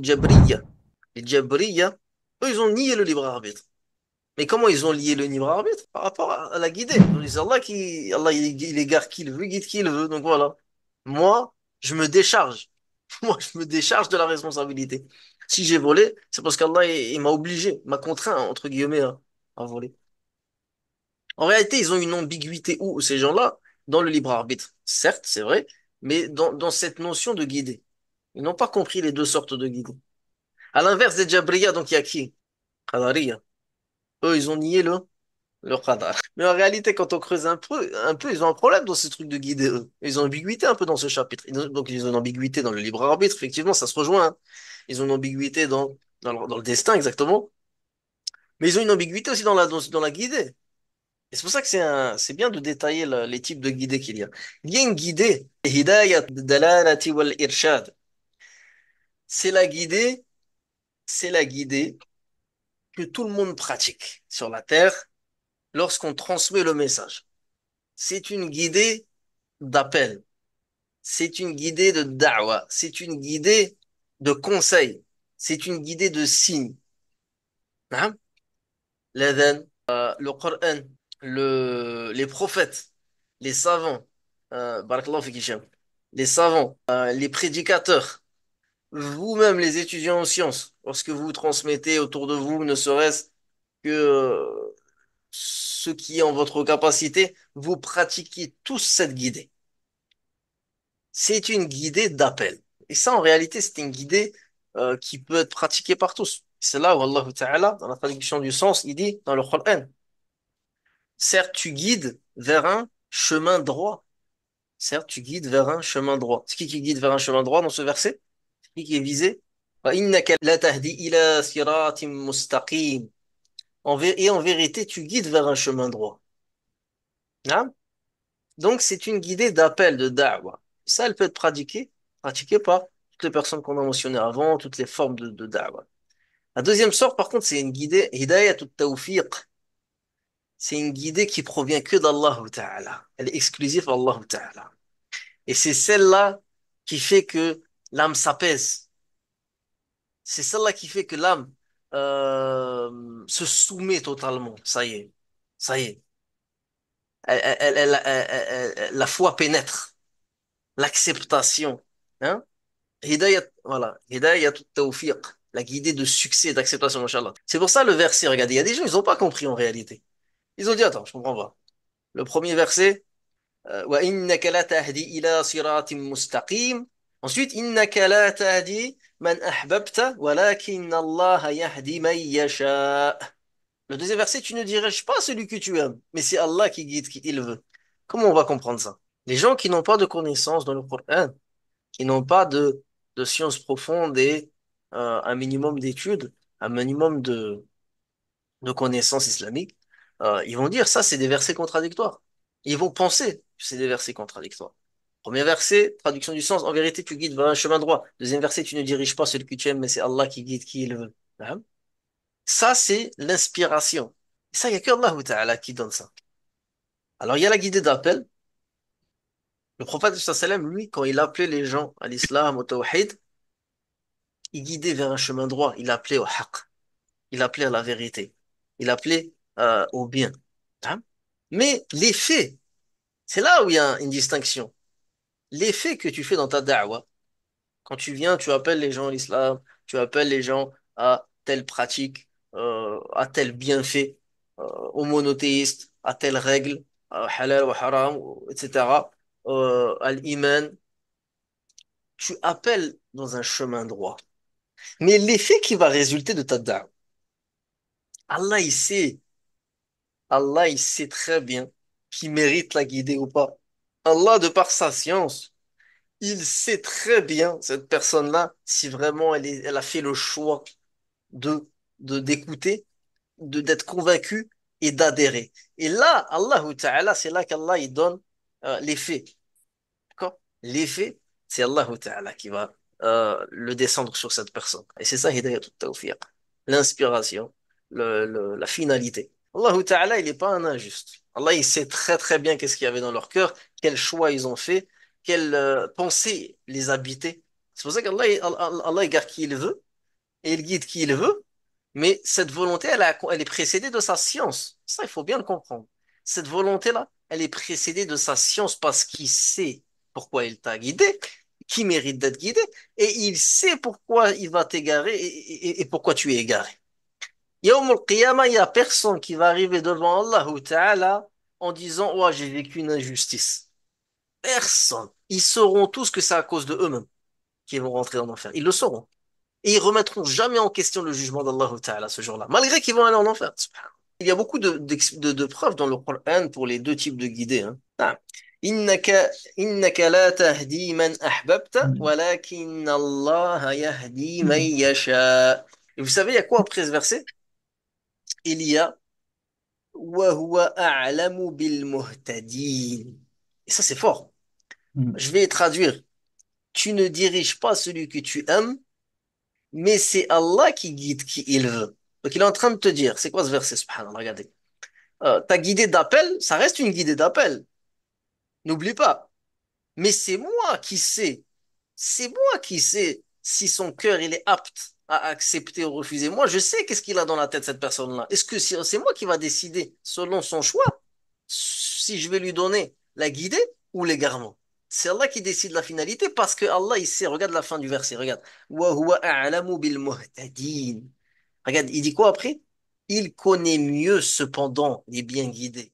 Jabriya. Les Jabriya, eux, ils ont nié le libre arbitre. Mais comment ils ont lié le libre arbitre? Par rapport à la guidée. C'est Allah, il égare qui il veut, guide qui il veut. Donc voilà. Moi, je me décharge. Moi, je me décharge de la responsabilité. Si j'ai volé, c'est parce qu'Allah, il m'a obligé, m'a contraint, entre guillemets, à voler. En réalité, ils ont une ambiguïté où ces gens-là, dans le libre arbitre. Certes, c'est vrai, mais dans cette notion de guider. Ils n'ont pas compris les deux sortes de guider. À l'inverse des Jabriya, donc il y a qui? Qadariya. Eux, ils ont nié le Qadar. Mais en réalité, quand on creuse un peu, ils ont un problème dans ce truc de guider, eux. Ils ont une ambiguïté un peu dans ce chapitre. Donc, ils ont une ambiguïté dans le libre arbitre, effectivement, ça se rejoint, hein. Ils ont une ambiguïté dans le destin, exactement. Mais ils ont une ambiguïté aussi dans la guidée. Et c'est pour ça que c'est bien de détailler les types de guidées qu'il y a. Il y a une guidée, Hidayat dalalati wal irshad. C'est la guidée, c'est la guidée que tout le monde pratique sur la terre lorsqu'on transmet le message. C'est une guidée d'appel. C'est une guidée de da'wa. C'est une guidée de conseil. C'est une guidée de signe. Hein? L'adhan, le Coran, les prophètes, les savants, barakallahu fik Hicham, les savants, les prédicateurs, vous-même les étudiants en sciences, lorsque vous transmettez autour de vous, ne serait-ce que ce qui est en votre capacité, vous pratiquez tous cette guidée. C'est une guidée d'appel. Et ça, en réalité, c'est une guidée qui peut être pratiquée par tous. C'est là où Allah Ta'ala, dans la traduction du sens, il dit dans le Coran, certes, tu guides vers un chemin droit. Certes, tu guides vers un chemin droit. C'est qui guide vers un chemin droit dans ce verset? C'est qui est visé? وَإِنَّكَ لَتَهْدِي إِلَى صِرَاطٍ مُسْتَقِيمٍ. Et en vérité, tu guides vers un chemin droit. Hein? Donc, c'est une guidée d'appel, de da'wa. Ça, elle peut être pratiquée par toutes les personnes qu'on a mentionnées avant, toutes les formes de da'wa. La deuxième sorte, par contre, c'est une guidée, hidayat tawfiq. C'est une guidée qui provient que d'Allah Ta'ala. Elle est exclusive à Allah Ta'ala. Et c'est celle-là qui fait que l'âme s'apaise. C'est celle-là qui fait que l'âme se soumet totalement. Ça y est. Ça y est. La foi pénètre. L'acceptation. Hein? Hidayat, voilà. Hidayat tawfiq. La guidée de succès, d'acceptation, machallah. C'est pour ça le verset, regardez, il y a des gens, ils n'ont pas compris en réalité. Ils ont dit, attends, je comprends pas. Le premier verset, وَإِنَّكَ لَتَهْدِي إِلَى صِرَاطٍ مُسْتَقِيمٍ. Ensuite, إِنَّكَ لَا تَهْدِي مَنْ أَحْبَبْتَ وَلَكِنَّ اللَّهَ يَهْدِي مَنْ يَشَاءُ. Le deuxième verset, tu ne diriges pas celui que tu aimes, mais c'est Allah qui guide qui il veut. Comment on va comprendre ça? Les gens qui n'ont pas de connaissances dans le Coran, qui n'ont pas de sciences profondes et un minimum d'études, un minimum de connaissances islamiques, ils vont dire ça, c'est des versets contradictoires. Ils vont penser que c'est des versets contradictoires. Premier verset, traduction du sens, en vérité, tu guides vers un chemin droit. Deuxième verset, tu ne diriges pas celui que tu aimes, mais c'est Allah qui guide qui il veut. Hein? Ça, c'est l'inspiration. Et ça, il n'y a que Allah Ta'ala qui donne ça. Alors, il y a la guidée d'appel. Le prophète, sallam, lui, quand il appelait les gens à l'islam, au tawhid, il guidait vers un chemin droit. Il appelait au haqq. Il appelait à la vérité. Il appelait au bien. Hein? Mais les faits, c'est là où il y a une distinction. Les faits que tu fais dans ta da'wah, quand tu viens, tu appelles les gens à l'islam, tu appelles les gens à telle pratique, à tel bienfait, au monothéiste, à telle règle, halal ou haram, etc., à l'iman, tu appelles dans un chemin droit. Mais l'effet qui va résulter de ta da'wah, Allah, il sait très bien qui mérite la guider ou pas. Allah, de par sa science, il sait très bien, cette personne-là, si vraiment elle a fait le choix de, d'écouter, d'être convaincu et d'adhérer. Et là, Allah Ta'ala, c'est là qu'Allah, il donne l'effet. D'accord? L'effet, c'est Allah Ta'ala qui va le descendre sur cette personne. Et c'est ça, Hidayat tawfiq. L'inspiration, la finalité. Allah Ta'ala, il n'est pas un injuste. Allah, il sait très très bien qu'est-ce qu'il y avait dans leur cœur, quel choix ils ont fait, quelle pensée les habitait. C'est pour ça qu'Allah, Allah, il garde qui il veut, et il guide qui il veut, mais cette volonté, elle est précédée de sa science. Ça, il faut bien le comprendre. Cette volonté-là, elle est précédée de sa science parce qu'il sait pourquoi il t'a guidé, qui mérite d'être guidé, et il sait pourquoi il va t'égarer et pourquoi tu es égaré. Yawm al-Qiyamah, il n'y a personne qui va arriver devant Allah Ta'ala en disant, oh, j'ai vécu une injustice. Personne. Ils sauront tous que c'est à cause de eux-mêmes qu'ils vont rentrer en enfer. Ils le sauront. Et ils remettront jamais en question le jugement d'Allah Ta'ala ce jour-là, malgré qu'ils vont aller en enfer. Il y a beaucoup de preuves dans le Coran pour les deux types de guidés. Hein. Ah. إنك إنك لا تهدي من أحببت Mm. ولكن الله يهدي من Mm. يشاء. Et vous savez, il y a quoi après ce verset? Il y a وهو أعلم بالمهتدين. Et ça, c'est fort. Mm. Je vais traduire. Tu ne diriges pas celui que tu aimes, mais c'est Allah qui guide qui il veut. Donc il est en train de te dire, c'est quoi ce verset, subhanallah, regardez. Ta guidée d'appel, ça reste une guidée d'appel. N'oublie pas. Mais c'est moi qui sais si son cœur il est apte à accepter ou refuser. Moi, je sais qu'est-ce qu'il a dans la tête, cette personne-là. Est-ce que c'est moi qui va décider, selon son choix, si je vais lui donner la guidée ou l'égarement? C'est Allah qui décide la finalité parce que Allah, il sait. Regarde la fin du verset, regarde. Wa huwa a'lamu bil muhtadin. Regarde, il dit quoi après? Il connaît mieux cependant les bien guidés.